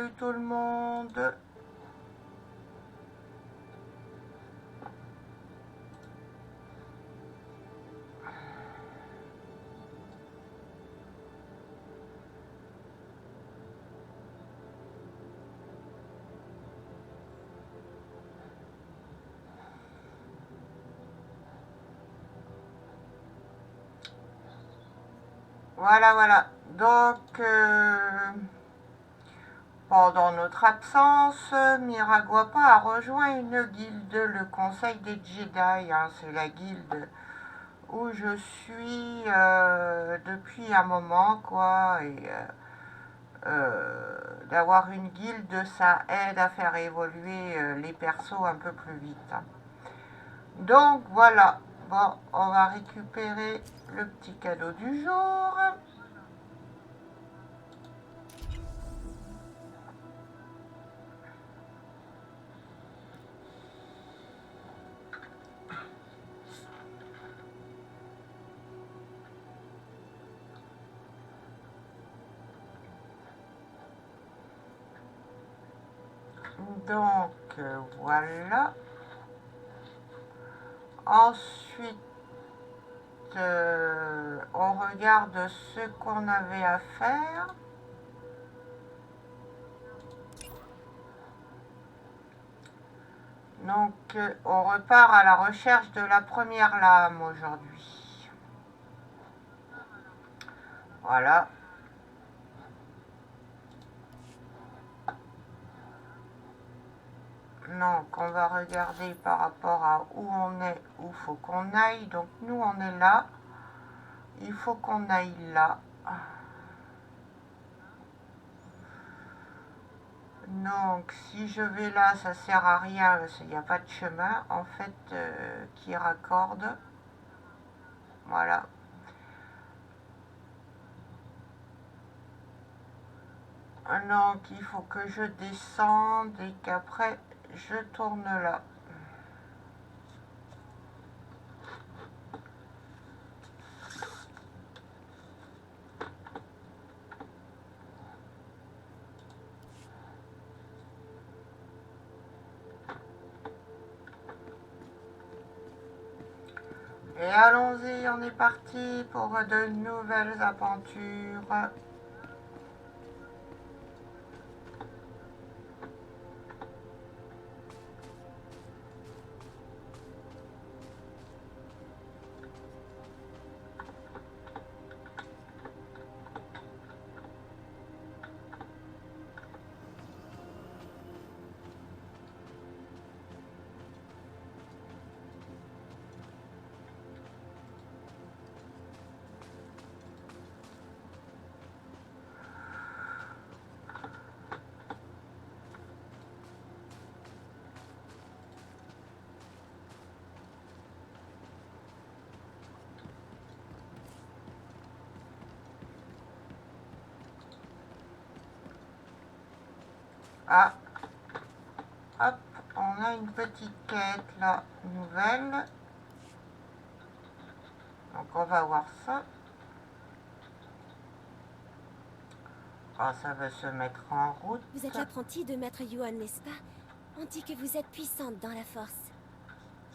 Salut tout le monde. Voilà, voilà. Donc, pendant notre absence, Miraguapa a rejoint une guilde, le Conseil des Jedi. Hein, c'est la guilde où je suis depuis un moment, quoi. Et d'avoir une guilde, ça aide à faire évoluer les persos un peu plus vite. Hein. Donc, voilà. Bon, on va récupérer le petit cadeau du jour. Donc, voilà. Ensuite, on regarde ce qu'on avait à faire. Donc, on repart à la recherche de la première lame aujourd'hui. Voilà. Donc, on va regarder par rapport à où on est, où il faut qu'on aille. Donc, nous, on est là. Il faut qu'on aille là. Donc, si je vais là, ça sert à rien parce qu'il n'y a pas de chemin, en fait, qui raccorde. Voilà. Donc, il faut que je descende et qu'après, je tourne là. Et allons-y, on est parti pour de nouvelles aventures. Ah, hop, on a une petite quête là, nouvelle. Donc on va voir ça. Ah, ça va se mettre en route. Vous êtes l'apprenti de Maître Yuan, n'est-ce pas? On dit que vous êtes puissante dans la force.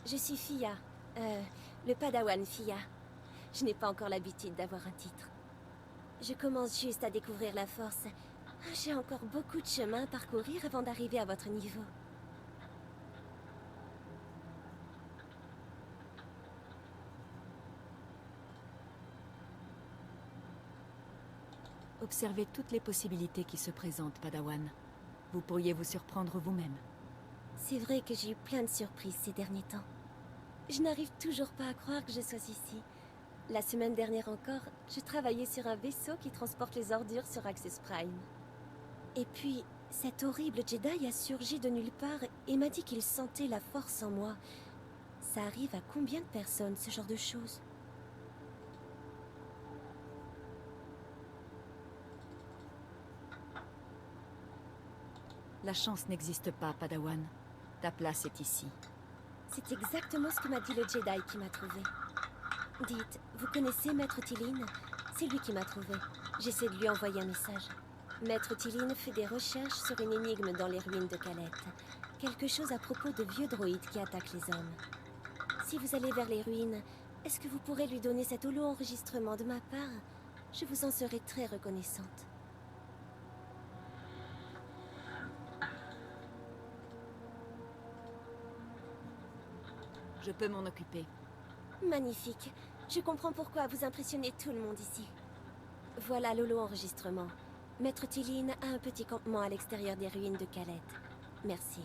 Je suis Fia, le padawan Fia. Je n'ai pas encore l'habitude d'avoir un titre. Je commence juste à découvrir la force. J'ai encore beaucoup de chemin à parcourir avant d'arriver à votre niveau. Observez toutes les possibilités qui se présentent, Padawan. Vous pourriez vous surprendre vous-même. C'est vrai que j'ai eu plein de surprises ces derniers temps. Je n'arrive toujours pas à croire que je sois ici. La semaine dernière encore, je travaillais sur un vaisseau qui transporte les ordures sur Access Prime. Et puis, cet horrible Jedi a surgi de nulle part et m'a dit qu'il sentait la force en moi. Ça arrive à combien de personnes, ce genre de choses? La chance n'existe pas, Padawan. Ta place est ici. C'est exactement ce que m'a dit le Jedi qui m'a trouvé. Dites, vous connaissez Maître Tilin? C'est lui qui m'a trouvé. J'essaie de lui envoyer un message. Maître Tiline fait des recherches sur une énigme dans les ruines de Calette. Quelque chose à propos de vieux droïdes qui attaquent les hommes. Si vous allez vers les ruines, est-ce que vous pourrez lui donner cet holo-enregistrement de ma part? Je vous en serai très reconnaissante. Je peux m'en occuper. Magnifique. Je comprends pourquoi vous impressionnez tout le monde ici. Voilà l'holo-enregistrement. Maître Tiline a un petit campement à l'extérieur des ruines de Calette. Merci.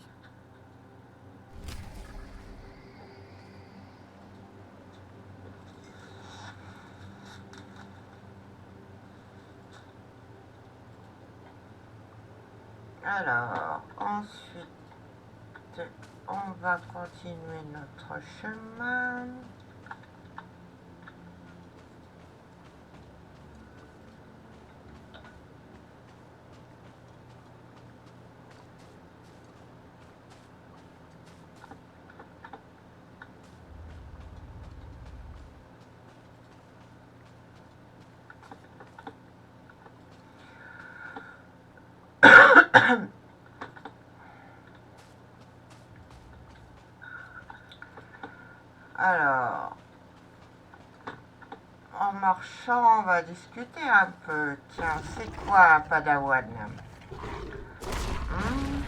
Alors, ensuite, on va continuer notre chemin. Alors, en marchant, on va discuter un peu. Tiens, c'est quoi un padawan? Hmm.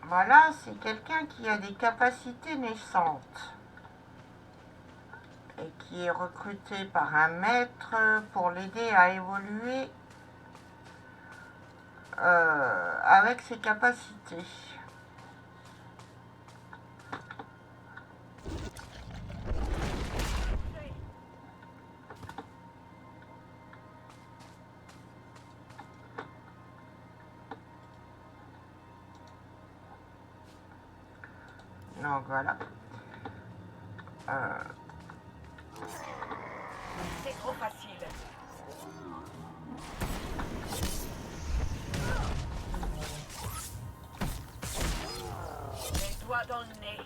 Voilà, c'est quelqu'un qui a des capacités naissantes et qui est recruté par un maître pour l'aider à évoluer avec ses capacités. Donc voilà. C'est trop facile. Les doigts dans le nez.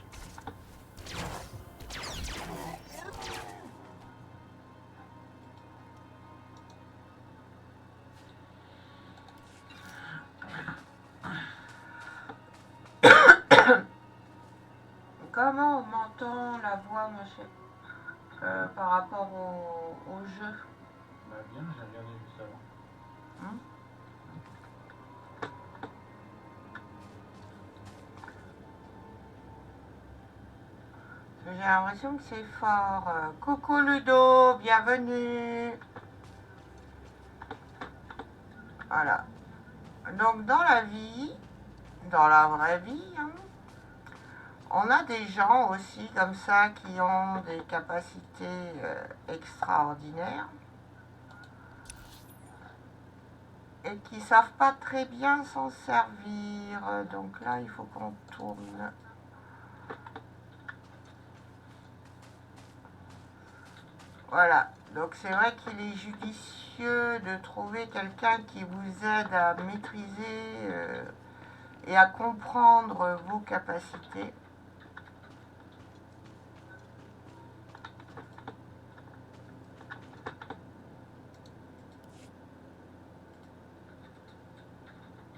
Comment on m'entend la voix, monsieur, par rapport au jeu? Bah bien, j'ai regardé juste avant. Hmm. J'ai l'impression que c'est fort. Coucou Ludo, bienvenue. Voilà. Donc dans la vie, dans la vraie vie, hein, on a des gens aussi comme ça qui ont des capacités extraordinaires et qui savent pas très bien s'en servir. Donc là, il faut qu'on tourne. Voilà. Donc c'est vrai qu'il est judicieux de trouver quelqu'un qui vous aide à maîtriser et à comprendre vos capacités.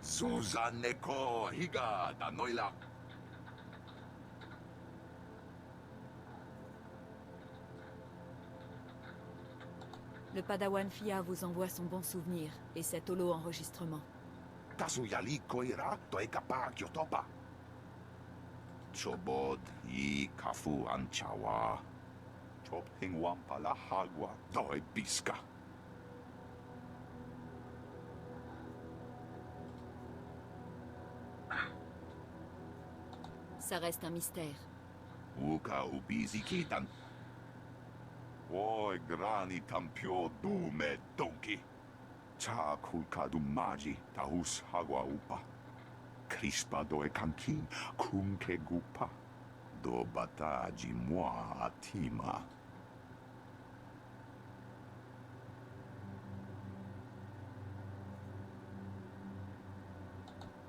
Suzaneko higa danoila. Le Padawan Fia vous envoie son bon souvenir et cet holo-enregistrement. Tasuyali koira toekapa kyotopa. Chobod I kafu anchawa. Chop hingwan pala hagwa doe biska. Ça reste un mystère. Uka ubizikitan. Oi grani tampio dume donki. Cha kulkadu maji tahus hagwa upa. Crispa doe kankin kunke gupa. Do bataji moi atima.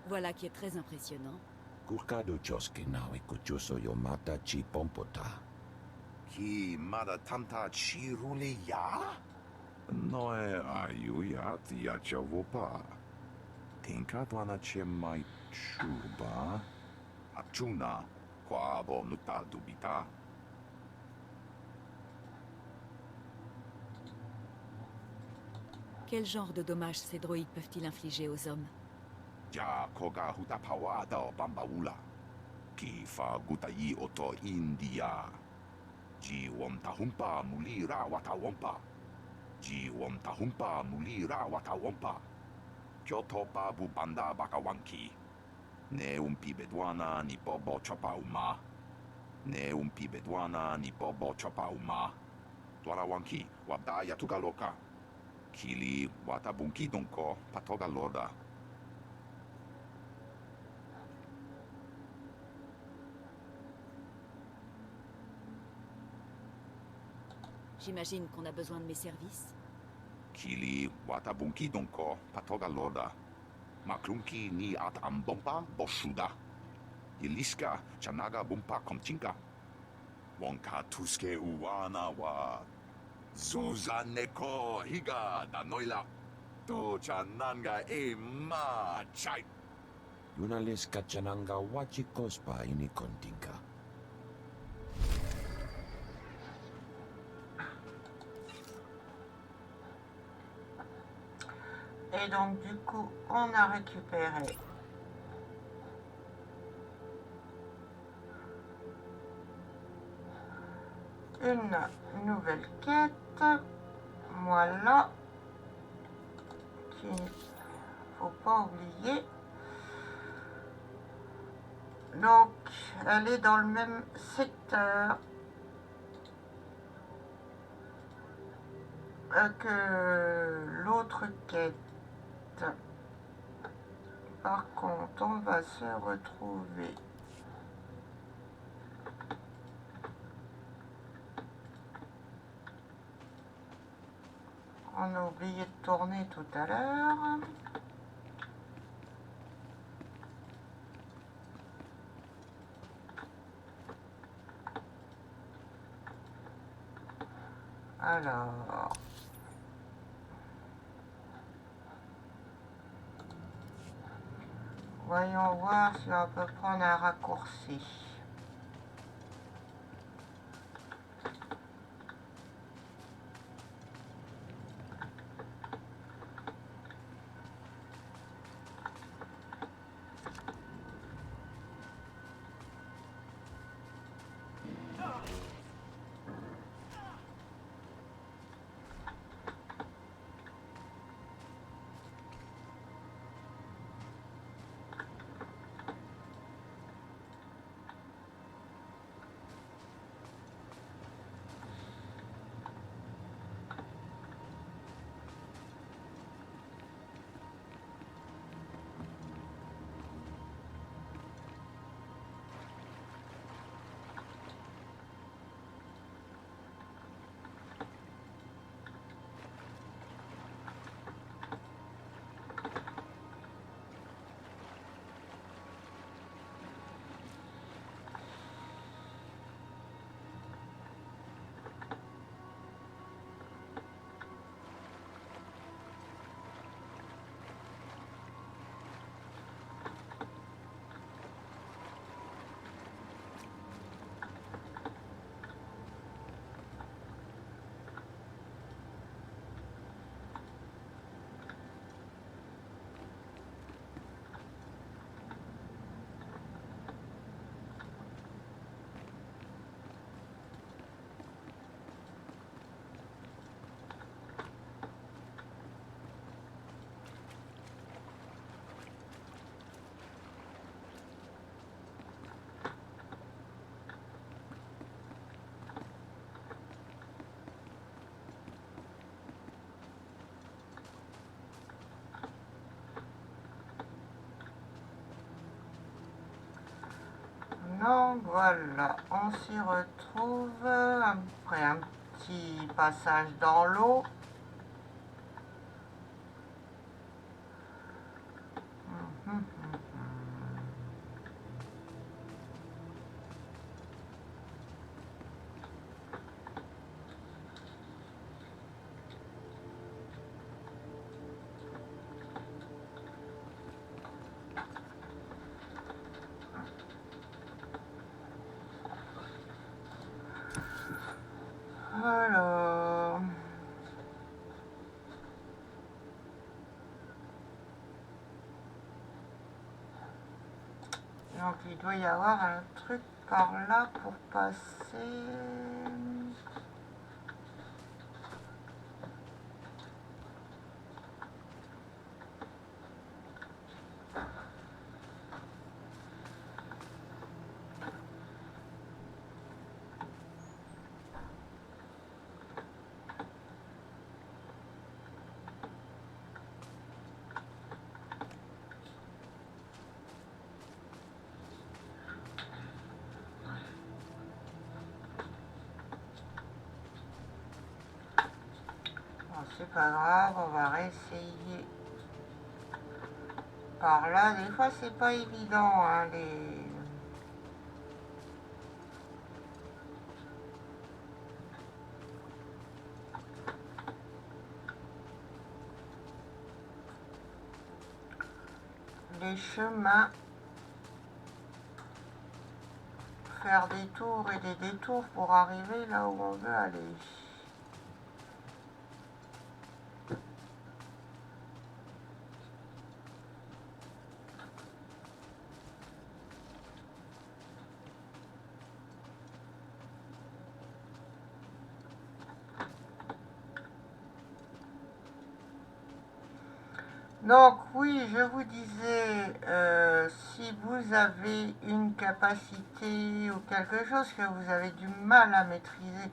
Voilà qui est très impressionnant. Kurkado choske nawe kuchuso yomata chi pompota. Ki mada tamta chirule ya? Noe ayuya tia chavopa. Tinka tuana che mai chuba. Achuna, quabo nuta dubita. Quel genre de dommages ces droïdes peuvent-ils infliger aux hommes? Ja koga huta pawada o bambaula. Ki fa gutai oto India. Ji wom tahumpa mulira watawompa. Ji wom tahumpa mulira watawompa. Kyoto babu banda bakawanki. Ne umpi bedwana ni bobo chopa uma. Ne umpi bedwana ni bobo chopa uma. Dwarawanki wabdaya tugaloka. Kili watabunki donko patoga loda. J'imagine qu'on a besoin de mes services. Kili watabunki donko patoga loda. Maklunki ni at ambompa boshuda. Iliska chanaga bumpa komchinka. Wonka tuske uwana wa. Zuza neko higa danoila. To chananga e ma chai. Yunales kachananga wachikospa ini kontinka. Et donc du coup, on a récupéré une nouvelle quête. Voilà. Qu'il ne faut pas oublier. Donc, elle est dans le même secteur que l'autre quête. Par contre, on va se retrouver. On a oublié de tourner tout à l'heure. Alors... voyons voir si on peut prendre un raccourci. Donc voilà, on s'y retrouve après un petit passage dans l'eau. Alors... Donc il doit y avoir un truc par là pour passer. C'est pas grave, on va réessayer par là. Des fois, c'est pas évident, hein, les chemins. Faire des tours et des détours pour arriver là où on veut aller. Donc oui, je vous disais, si vous avez une capacité ou quelque chose que vous avez du mal à maîtriser,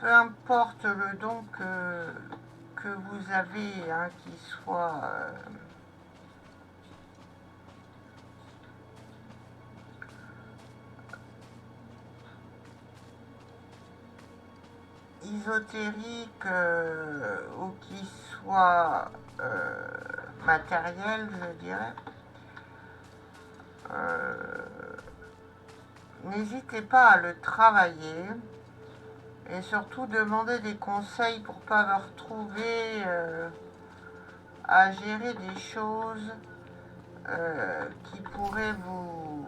peu importe le don que vous avez, hein, qu'il soit ésotérique ou qu'il soit matériel, je dirais, n'hésitez pas à le travailler et surtout demander des conseils pour pas vous retrouver à gérer des choses qui pourraient vous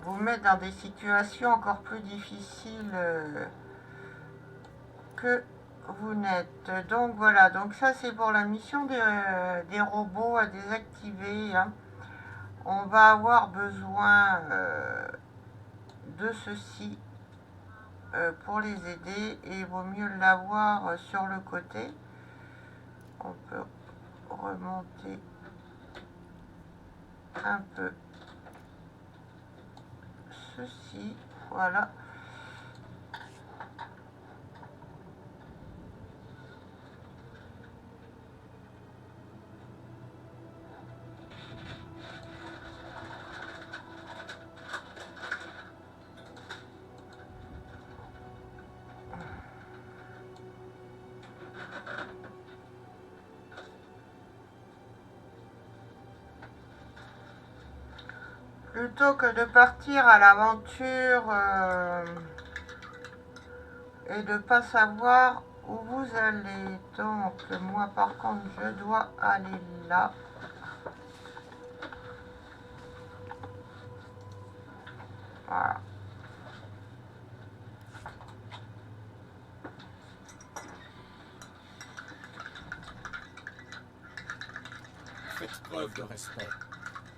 vous mettre dans des situations encore plus difficiles que vous n'êtes. Donc voilà, donc ça c'est pour la mission des robots à désactiver, hein. On va avoir besoin de ceci pour les aider et il vaut mieux l'avoir sur le côté. On peut remonter un peu ceci, voilà. Plutôt que de partir à l'aventure et de pas savoir où vous allez. Donc moi par contre je dois aller là. Voilà. Faites preuve de respect.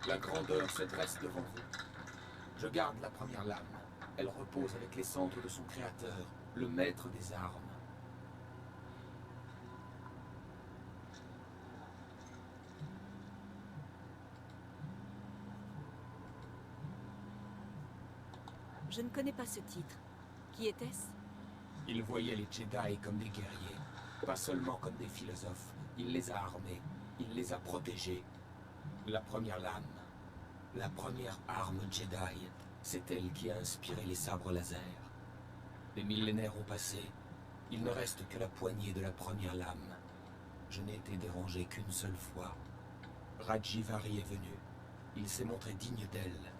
La grandeur se dresse devant vous. Je garde la première lame. Elle repose avec les cendres de son créateur, le maître des armes. Je ne connais pas ce titre. Qui était-ce? Il voyait les Jedi comme des guerriers, pas seulement comme des philosophes. Il les a armés, il les a protégés. La première lame, la première arme Jedi, c'est elle qui a inspiré les sabres laser. Des millénaires ont passé, il ne reste que la poignée de la première lame. Je n'ai été dérangé qu'une seule fois. Rajivari est venu, il s'est montré digne d'elle.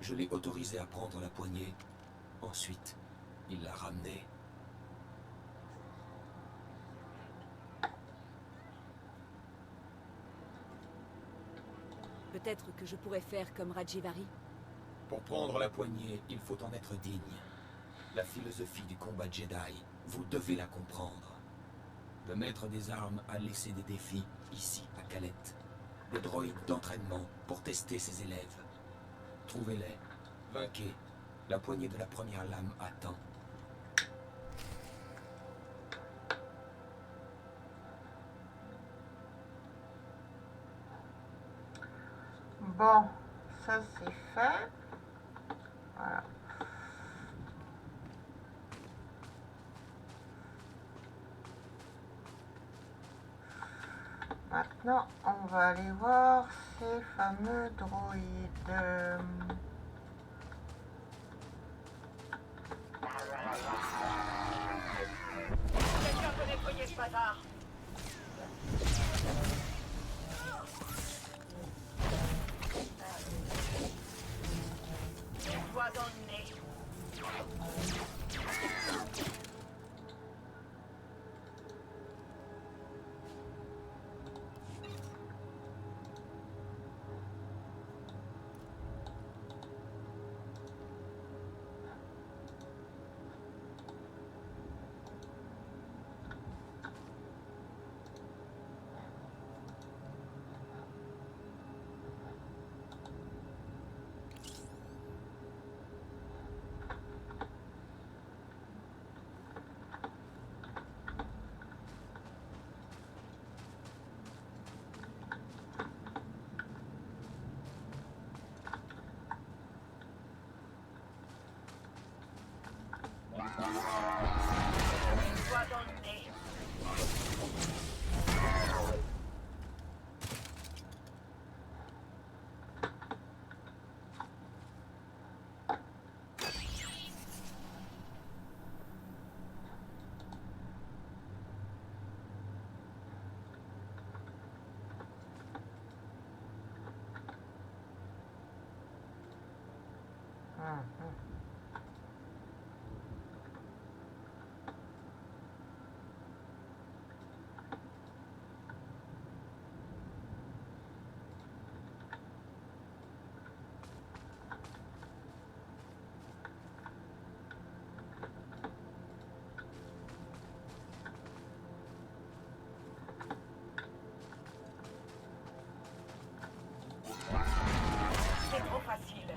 Je l'ai autorisé à prendre la poignée. Ensuite, il l'a ramenée. « Peut-être que je pourrais faire comme Rajivari. Pour prendre la poignée, il faut en être digne. La philosophie du combat Jedi, vous devez la comprendre. Le maître des armes a laissé des défis, ici, à Calette. Des droïdes d'entraînement pour tester ses élèves. Trouvez-les, vainquez. La poignée de la première lame attend. Bon, ça c'est fait. Voilà. Maintenant, on va aller voir ces fameux droïdes. Quelqu'un peut nettoyer ce bazar. Doigt dans le nez. Doigt dans le nez. C'est trop facile.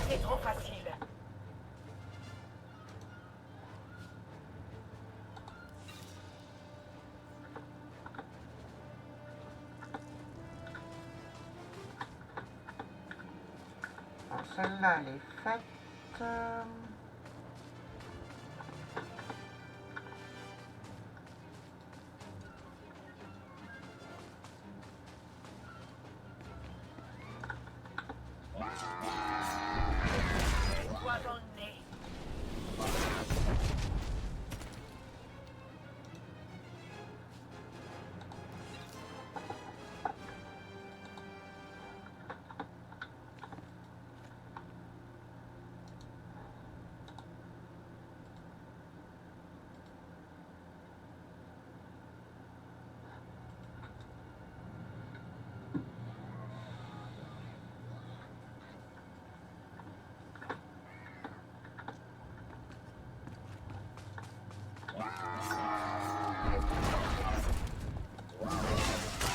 C'est trop facile. Bon, celle-là, elle est faite. Doigt dans le nez.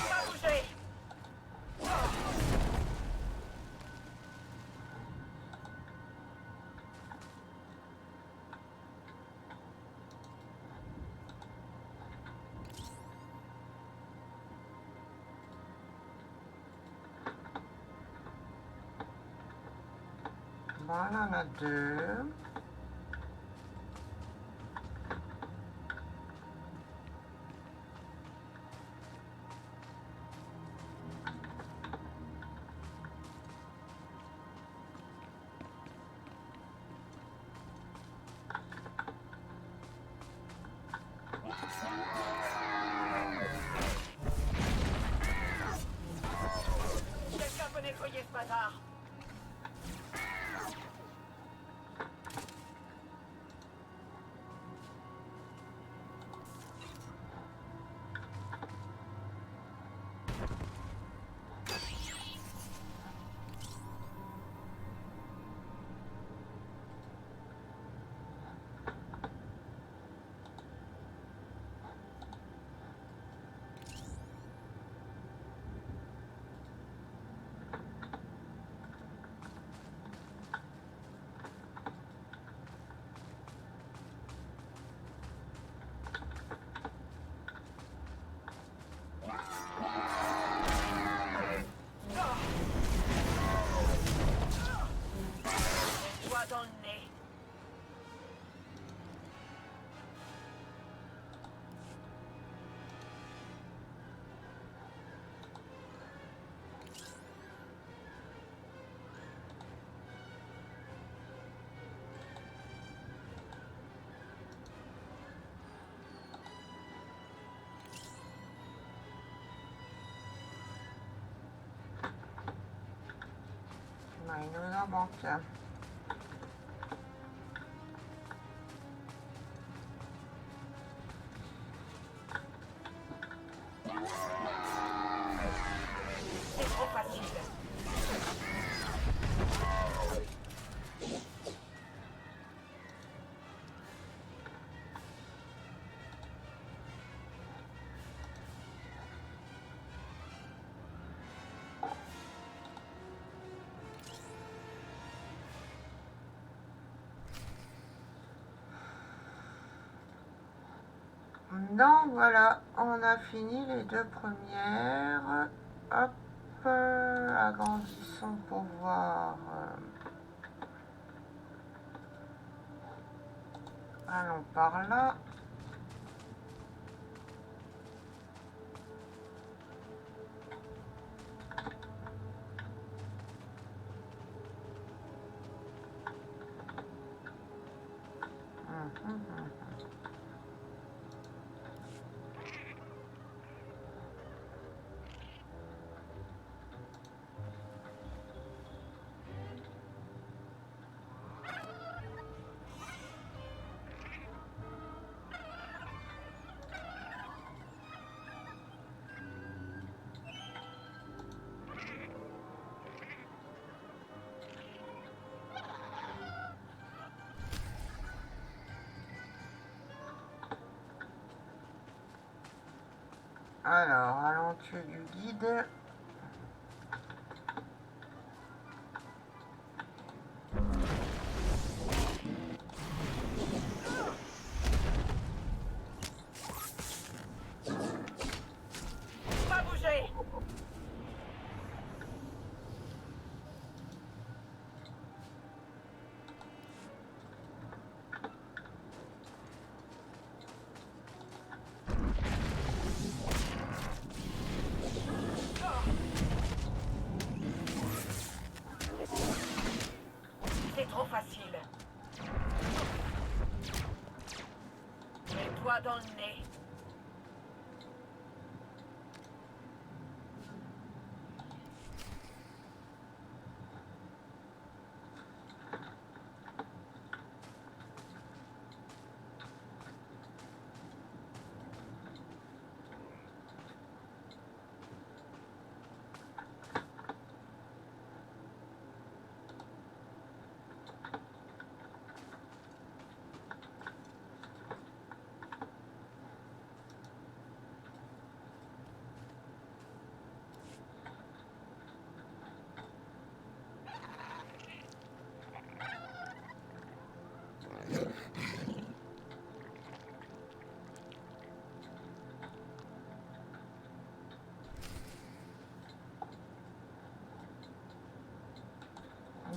Pas bouger. Bon, on en a deux. Quelqu'un peut nettoyer ce bazar. Doigt dans le nez. Non, il nous en manque un. C'est trop facile. Donc voilà, on a fini les deux premières. Hop, agrandissons pour voir. Allons par là. Alors, à l'entrée du guide. Pas bouger. C'est trop facile. Mets-toi dans le nez.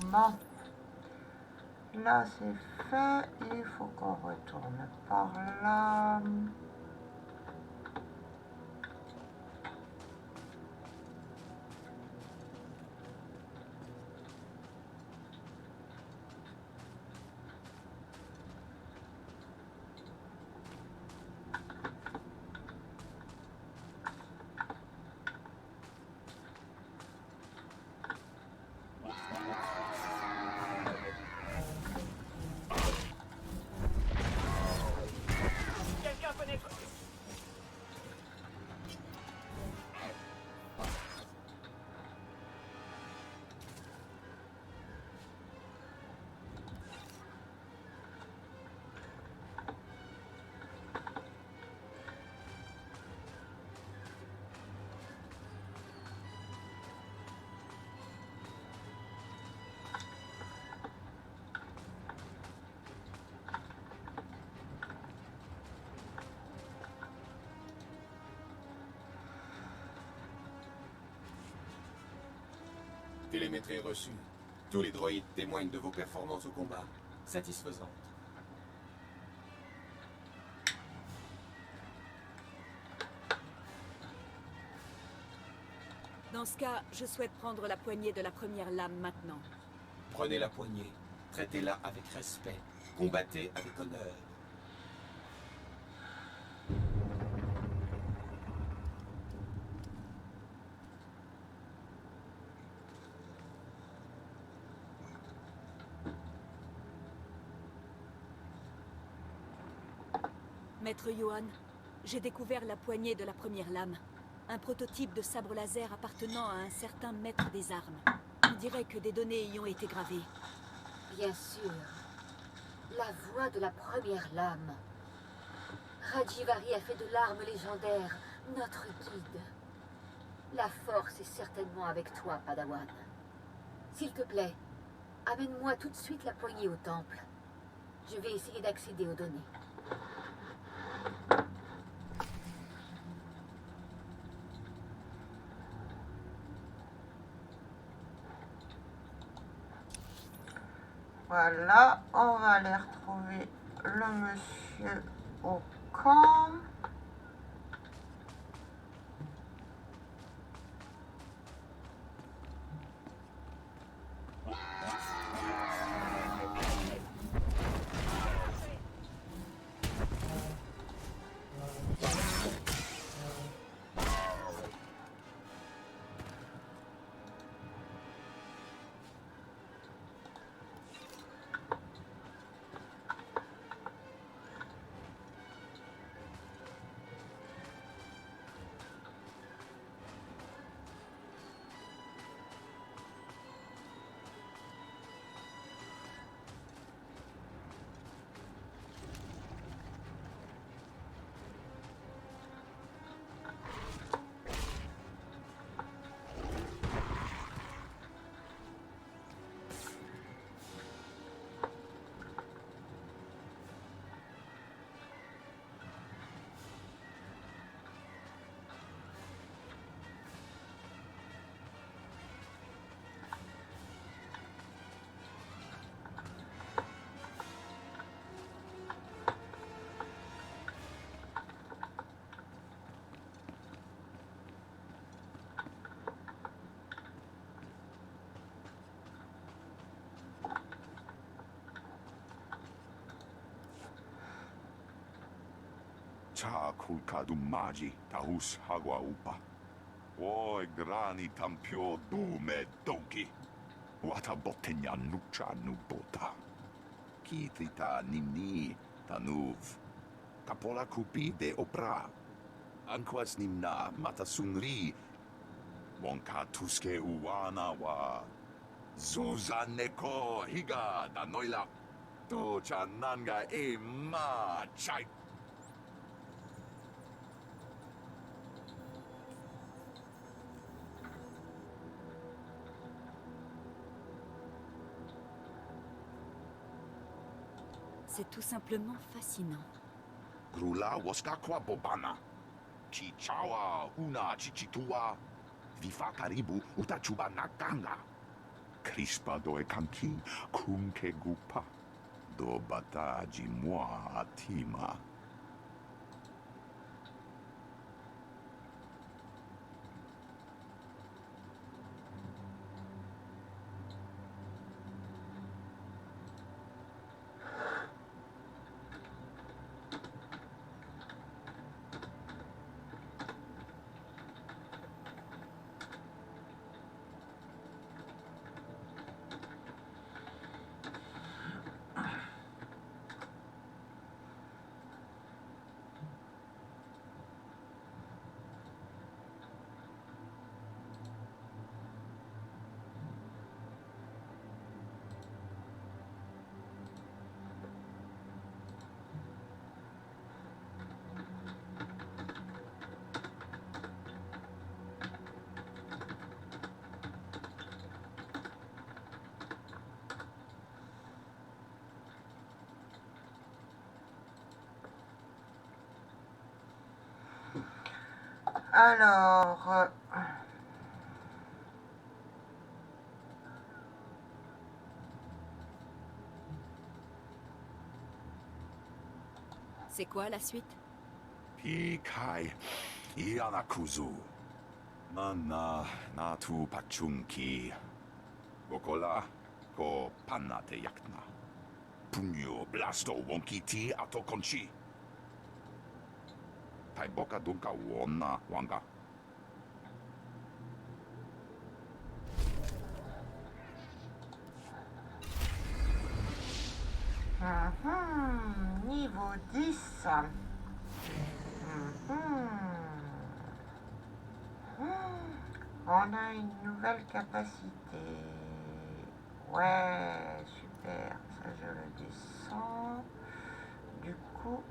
Bon. Là, c'est fait. Il faut qu'on retourne par là. Quelqu'un peut nettoyer. Télémétrie reçue. Tous les droïdes témoignent de vos performances au combat. Satisfaisantes. Dans ce cas, je souhaite prendre la poignée de la première lame maintenant. Prenez la poignée. Traitez-la avec respect. Combattez avec honneur. Maître Yohan, j'ai découvert la poignée de la première lame. Un prototype de sabre laser appartenant à un certain maître des armes. On dirait que des données y ont été gravées. Bien sûr. La voix de la première lame. Rajivari a fait de l'arme légendaire notre guide. La force est certainement avec toi, Padawan. S'il te plaît, amène-moi tout de suite la poignée au temple. Je vais essayer d'accéder aux données. Voilà, on va aller retrouver le monsieur au camp. Cha kulkadu maji tahus hagwa upa. Oi grani tampio dume doki. Wata botenya nucha nubota. Kitita nimni tanuv. Kapola kupi de opra. Anquas nimna matasunri. Wonka tuske uwana wa. Zuzaneko higa da noila. To chananga e ma chai. C'est tout simplement fascinant. Grula waskakwa bobana. Chichawa una chichitua. Vifa karibu utachuba nakanga. Crispa doe kanki kunke gupa. Do bataji moi atima. Alors, C'est quoi la suite? Pikai Ianakuzu. Nana Natu Pachunki. Gokola ko Panate Yakna. Punyo Blasto Wonkiti Atokonchi. Taiboka Dunka Wona Wanga. Niveau 10. On a une nouvelle capacité. Ouais, super. Ça, je le descends. Du coup...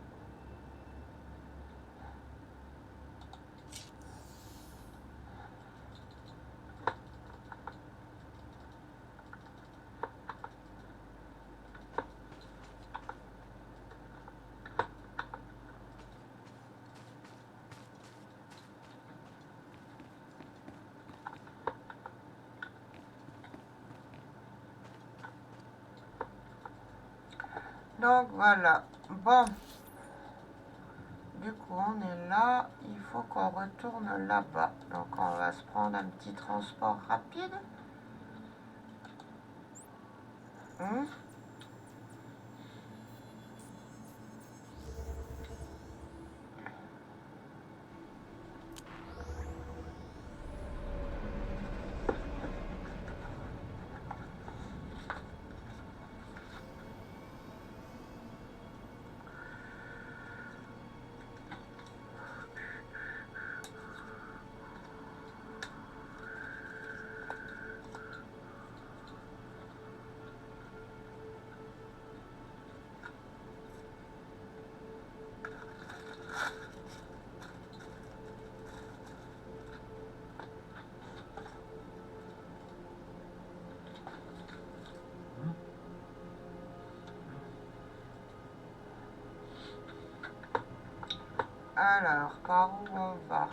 Donc voilà, bon, du coup on est là, il faut qu'on retourne là-bas, donc on va se prendre un petit transport rapide. Alors, par où on va?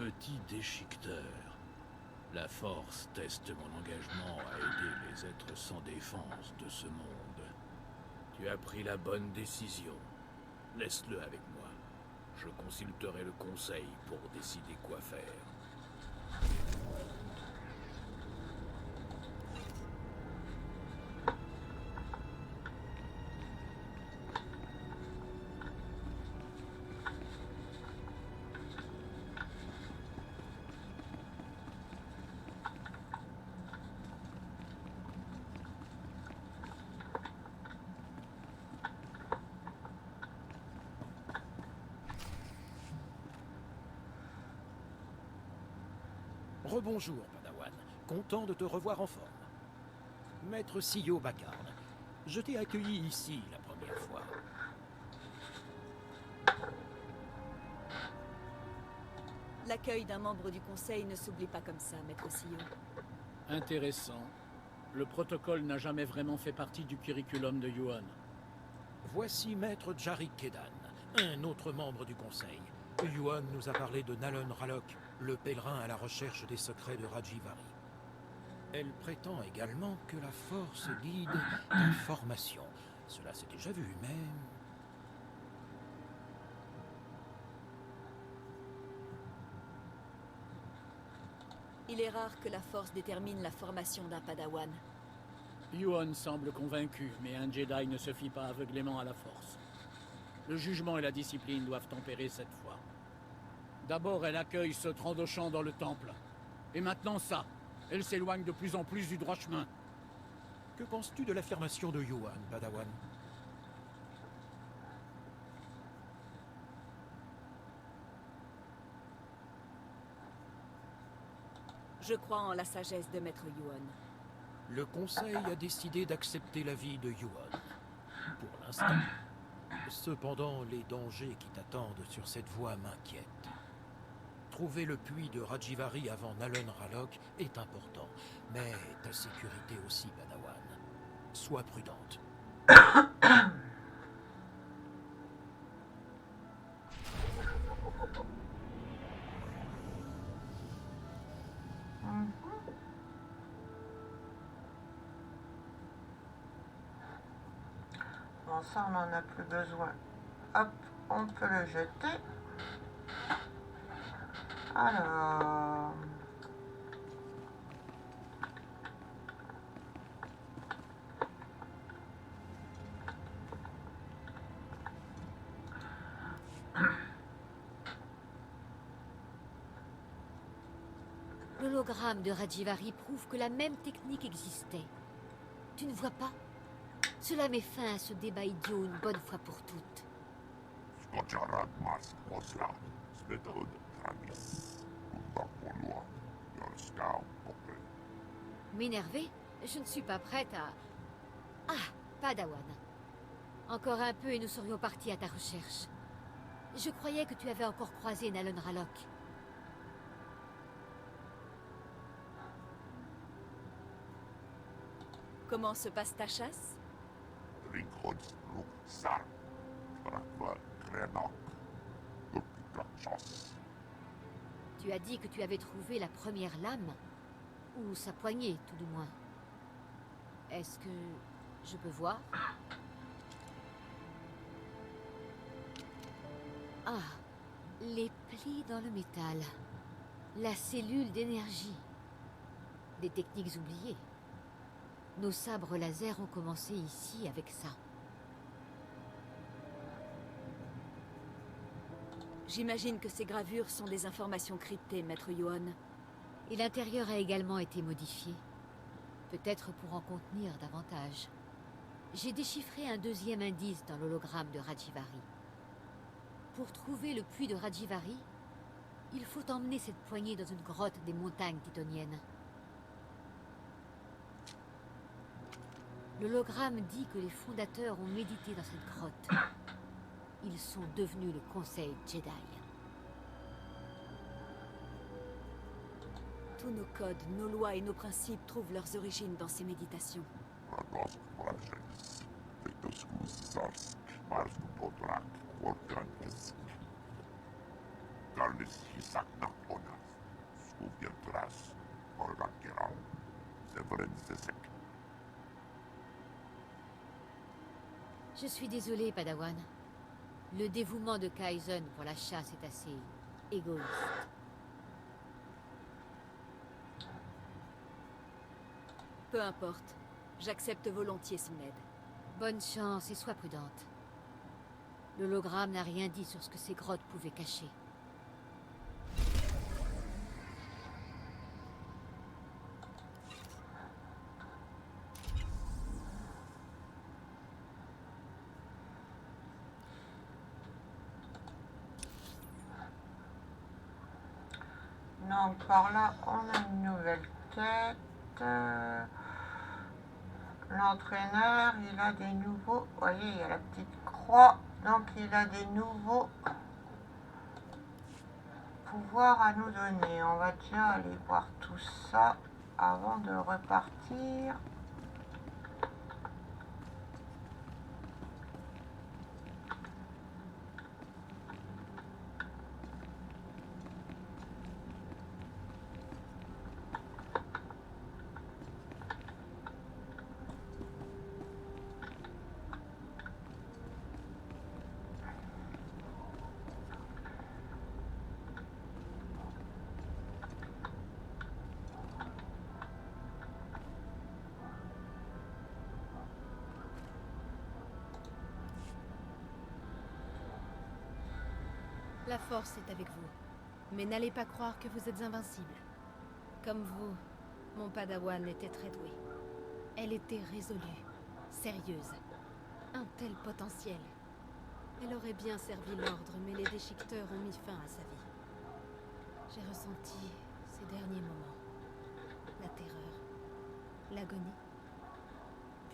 petit déchiqueteur. La Force teste mon engagement à aider les êtres sans défense de ce monde. Tu as pris la bonne décision. Laisse-le avec moi. Je consulterai le conseil pour décider quoi faire. Rebonjour, Padawan. Content de te revoir en forme. Maître Sio Bakarn, je t'ai accueilli ici la première fois. L'accueil d'un membre du conseil ne s'oublie pas comme ça, Maître Sio. Intéressant. Le protocole n'a jamais vraiment fait partie du curriculum de Yuan. Voici Maître Jarek Kedan, un autre membre du conseil. Yuan nous a parlé de Nalon Ralok, le pèlerin à la recherche des secrets de Rajivari. Elle prétend également que la force guide l'information. Cela s'est déjà vu, mais... Il est rare que la force détermine la formation d'un padawan. Yuan semble convaincu, mais un Jedi ne se fie pas aveuglément à la Force. Le jugement et la discipline doivent tempérer cette fois. D'abord, elle accueille ce Trandoshan dans le temple. Et maintenant ça. Elle s'éloigne de plus en plus du droit chemin. Que penses-tu de l'affirmation de Yuan, Padawan? Je crois en la sagesse de Maître Yuan. Le conseil a décidé d'accepter l'avis de Yuan. Pour l'instant. Cependant, les dangers qui t'attendent sur cette voie m'inquiètent. Trouver le puits de Rajivari avant Nalon Ralok est important, mais ta sécurité aussi, Padawan. Sois prudente. Bon, ça, on n'en a plus besoin. Hop, on peut le jeter. Alors... L'hologramme de Rajivari prouve que la même technique existait. Tu ne vois pas? Cela met fin à ce débat idiot une bonne fois pour toutes. M'énerver? Je ne suis pas prête à... Ah, Padawan. Encore un peu et nous serions partis à ta recherche. Je croyais que tu avais encore croisé Nalon Ralok. Comment se passe ta chasse? Tu as dit que tu avais trouvé la première lame, ou sa poignée, tout du moins. Est-ce que je peux voir? Ah, les plis dans le métal. La cellule d'énergie. Des techniques oubliées. Nos sabres laser ont commencé ici avec ça. J'imagine que ces gravures sont des informations cryptées, Maître Yuan. Et l'intérieur a également été modifié. Peut-être pour en contenir davantage. J'ai déchiffré un deuxième indice dans l'hologramme de Rajivari. Pour trouver le puits de Rajivari, il faut emmener cette poignée dans une grotte des montagnes titoniennes. L'hologramme dit que les fondateurs ont médité dans cette grotte. Ils sont devenus le Conseil Jedi. Tous nos codes, nos lois et nos principes trouvent leurs origines dans ces méditations. Garnis hisak narkonas. Skubientras. Orgakeram. Sevrenzesek. Je suis désolée, Padawan. Le dévouement de Kaizen pour la chasse est assez égoïste. Peu importe. J'accepte volontiers son aide. Bonne chance et sois prudente. L'hologramme n'a rien dit sur ce que ces grottes pouvaient cacher. Donc par là, on a une nouvelle quête. L'entraîneur, il a des nouveaux... Vous voyez, il y a la petite croix. Donc il a des nouveaux pouvoirs à nous donner. On va déjà aller voir tout ça avant de repartir. La force est avec vous, mais n'allez pas croire que vous êtes invincible. Comme vous, mon padawan était très doué. Elle était résolue, sérieuse. Un tel potentiel. Elle aurait bien servi l'ordre, mais les déchiqueteurs ont mis fin à sa vie. J'ai ressenti ces derniers moments. La terreur, l'agonie,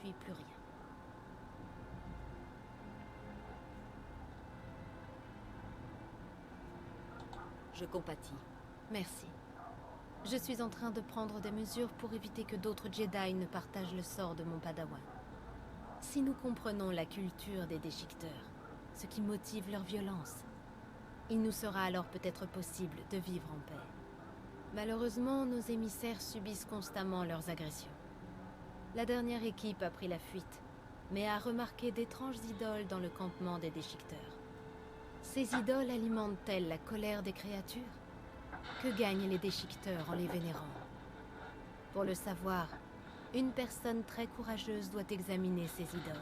puis plus rien. Je compatis. Merci. Je suis en train de prendre des mesures pour éviter que d'autres Jedi ne partagent le sort de mon padawan. Si nous comprenons la culture des déchiqueteurs, ce qui motive leur violence, il nous sera alors peut-être possible de vivre en paix. Malheureusement, nos émissaires subissent constamment leurs agressions. La dernière équipe a pris la fuite, mais a remarqué d'étranges idoles dans le campement des déchiqueteurs. Ces idoles alimentent-elles la colère des créatures? Que gagnent les déchiqueteurs en les vénérant? Pour le savoir, une personne très courageuse doit examiner ces idoles.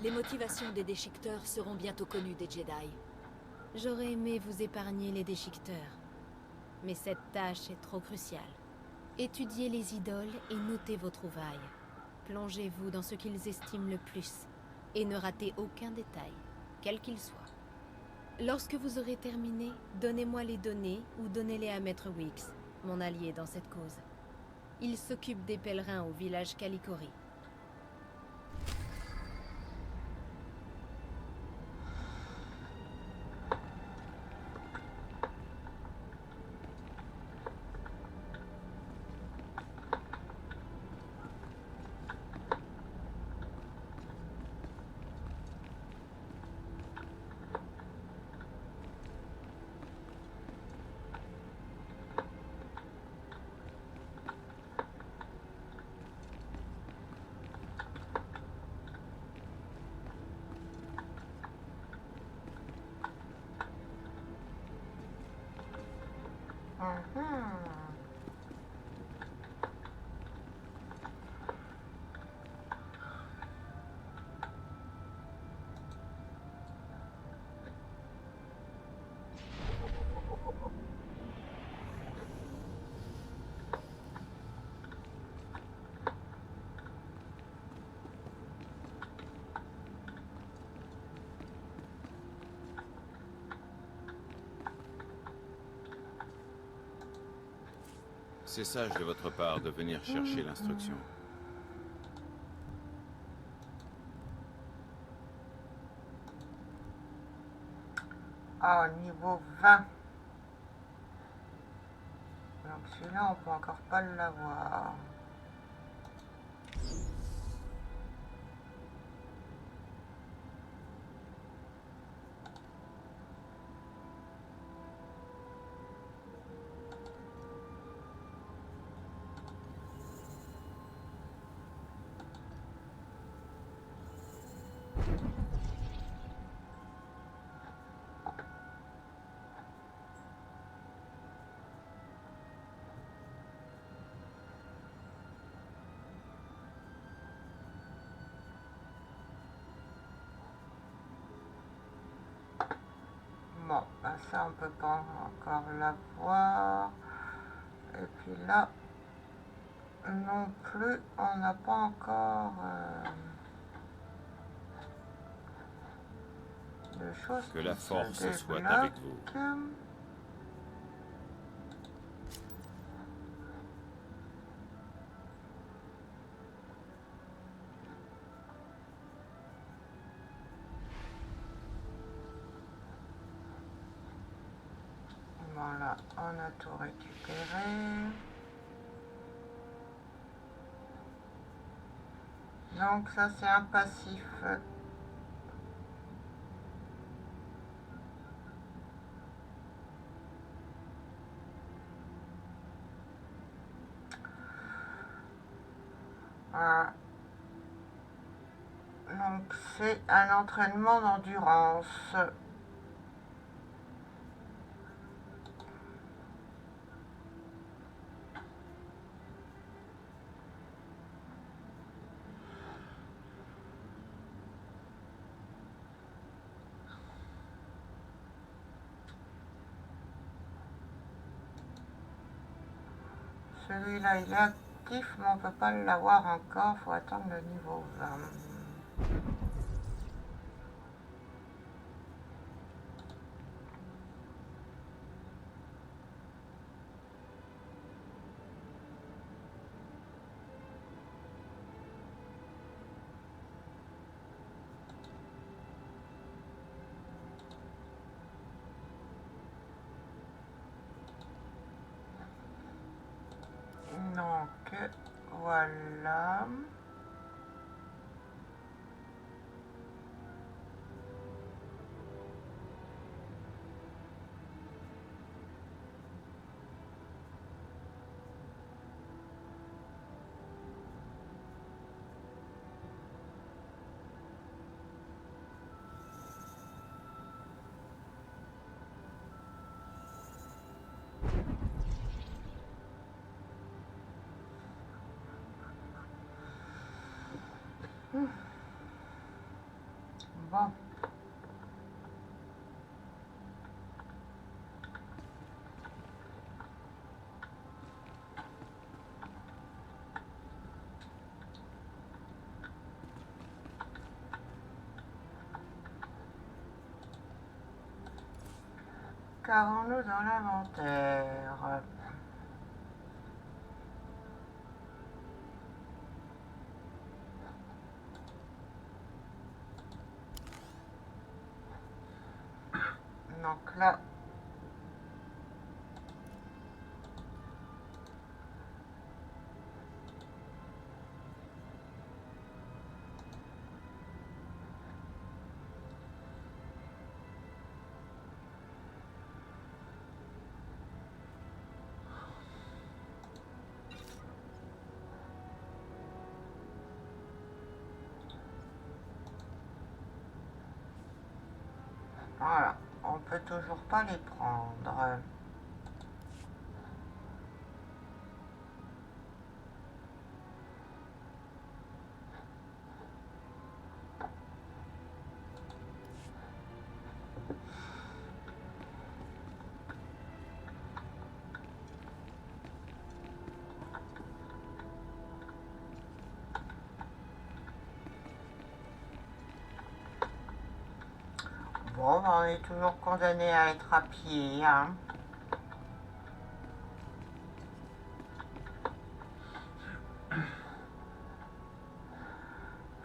Les motivations des déchiqueteurs seront bientôt connues des Jedi. J'aurais aimé vous épargner les déchiqueteurs, mais cette tâche est trop cruciale. Étudiez les idoles et notez vos trouvailles. Plongez-vous dans ce qu'ils estiment le plus, et ne ratez aucun détail, quel qu'il soit. Lorsque vous aurez terminé, donnez-moi les données ou donnez-les à Maître Wix, mon allié dans cette cause. Il s'occupe des pèlerins au village Kalikori. C'est sage de votre part de venir chercher l'instruction. Ah, niveau 20. Donc celui-là, on peut encore pas l'avoir. Bon, ben ça on peut pas encore l'avoir. Et puis là, non plus, on n'a pas encore de choses Que qui la se force soit avec vous. débloquent. Voilà, on a tout récupéré. Donc ça c'est un passif. Voilà. Donc c'est un entraînement d'endurance. Celui-là, il est actif, mais on peut pas l'avoir encore. Faut attendre le niveau 20. Donc, voilà. Bon. Qu'avons-nous dans l'inventaire? Donc là, voilà, on peut toujours pas les prendre. Bon, on est toujours condamné à être à pied, hein.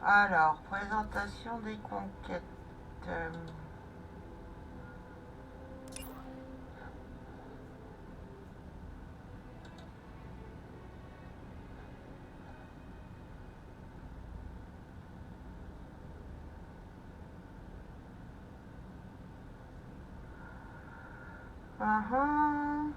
Alors, présentation des conquêtes. Uhum.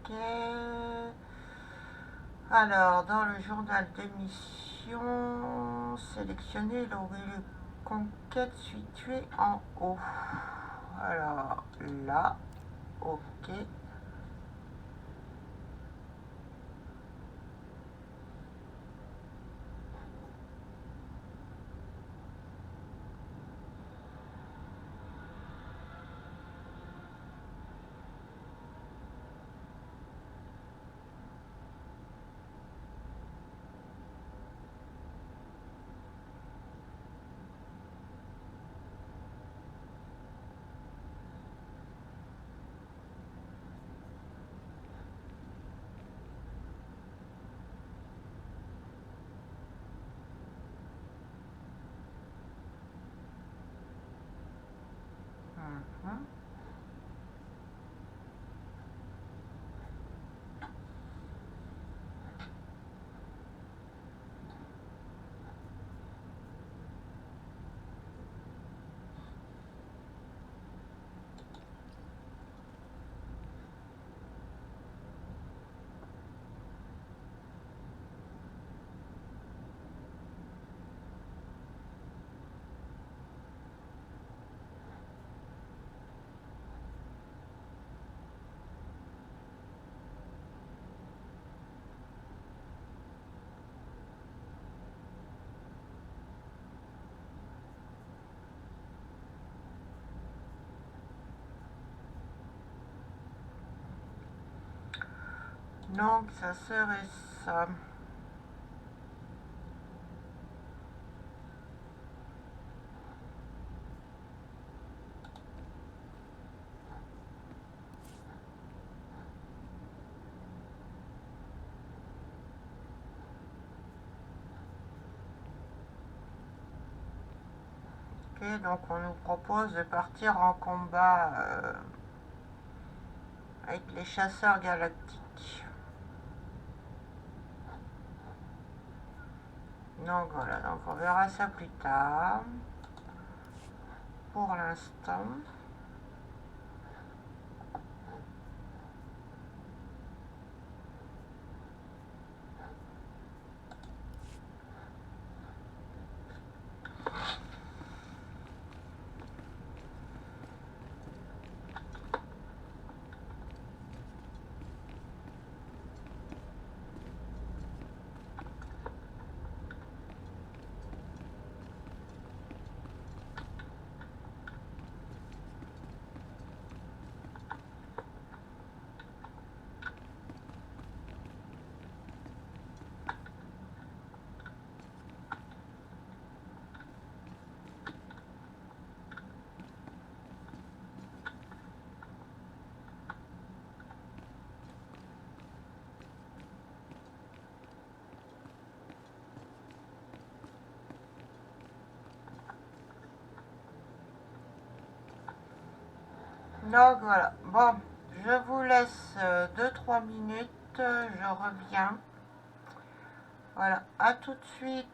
Ok. Alors, dans le journal de mission, sélectionnez l'onglet conquête situé en haut. Alors, là, ok. Donc, ça serait ça. Ok, donc on nous propose de partir en combat avec les chasseurs galactiques. Donc voilà, donc on verra ça plus tard. Pour l'instant. Donc voilà, bon, je vous laisse 2-3 minutes, je reviens. Voilà, à tout de suite.